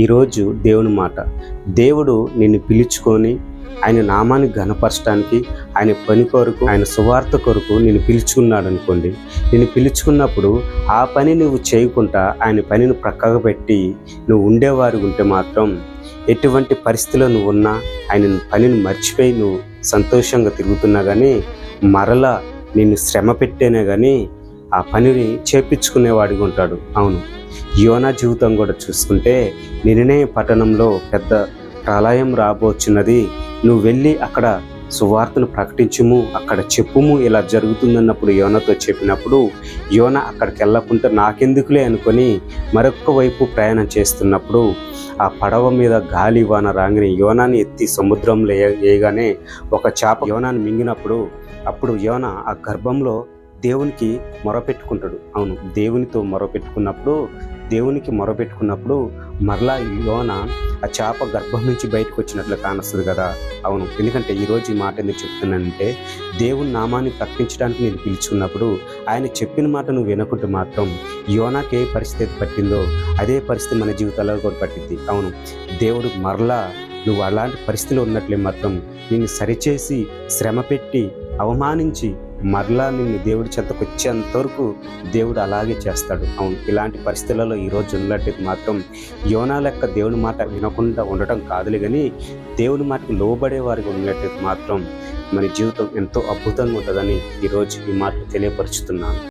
ఈరోజు దేవుని మాట, దేవుడు నిన్ను పిలుచుకొని ఆయన నామాన్ని ఘనపరచడానికి, ఆయన పని కొరకు, ఆయన సువార్త కొరకు నిన్ను పిలుచుకున్నాడు అనుకోండి. నిన్ను పిలుచుకున్నప్పుడు ఆ పని నువ్వు చేయకుండా ఆయన పనిని ప్రక్కగా పెట్టి నువ్వు ఉండేవారు ఉంటే మాత్రం, ఎటువంటి పరిస్థితిలో నువ్వు ఉన్నా ఆయన పనిని మర్చిపోయి నువ్వు సంతోషంగా తిరుగుతున్నా కానీ, మరలా నిన్ను శ్రమ పెట్టేనే కానీ ఆ పనిని చేపించుకునేవాడిగా ఉంటాడు. అవును, యోనా జీవితం కూడా చూసుకుంటే, నిననే పట్టణంలో పెద్ద ప్రళయం రాబోచున్నది, నువ్వు వెళ్ళి అక్కడ సువార్తను ప్రకటించుము, అక్కడ చెప్పుము, ఇలా జరుగుతుందన్నప్పుడు యోనాతో చెప్పినప్పుడు, యోనా అక్కడికి వెళ్ళకుండా నాకెందుకులే అనుకొని మరొక వైపు ప్రయాణం చేస్తున్నప్పుడు, ఆ పడవ మీద గాలి వాన రాగానే యోనాని ఎత్తి సముద్రంలో వేయగానే ఒక చేప యోనాని మింగినప్పుడు, అప్పుడు యోనా ఆ గర్భంలో దేవునికి మొరపెట్టుకుంటాడు. అవును, దేవునికి మొరపెట్టుకున్నప్పుడు మరలా యోనా ఆ చేప గర్భం నుంచి బయటకు వచ్చినట్లు కానొస్తుంది కదా. అవును, ఎందుకంటే ఈరోజు ఈ మాట ఎందుకు చెప్తున్నానంటే, దేవుని నామాన్ని ప్రకటించడానికి నేను పిలుచుకున్నప్పుడు ఆయన చెప్పిన మాట నువ్వు వినకుంటే మాత్రం, యోనాకి ఏ పరిస్థితి పట్టిందో అదే పరిస్థితి మన జీవితాల్లో కూడా పట్టింది. అవును, దేవుడు మరలా నువ్వు అలాంటి పరిస్థితిలో ఉన్నట్లే మాత్రం నిన్ను సరిచేసి, శ్రమ పెట్టి, అవమానించి మరలా నిన్ను దేవుడి చెంతకు వచ్చేంతవరకు దేవుడు అలాగే చేస్తాడు. అవును, ఇలాంటి పరిస్థితులలో ఈరోజు ఉన్నట్లయితే మాత్రం యోనా లెక్క దేవుని మాట వినకుండా ఉండటం కాదులే, కానీ దేవుని మాటకు లోబడే వారికి ఉన్నట్లయితే మాత్రం మన జీవితం ఎంతో అద్భుతంగా ఉంటుందని ఈరోజు ఈ మాట తెలియపరుచుతున్నాను.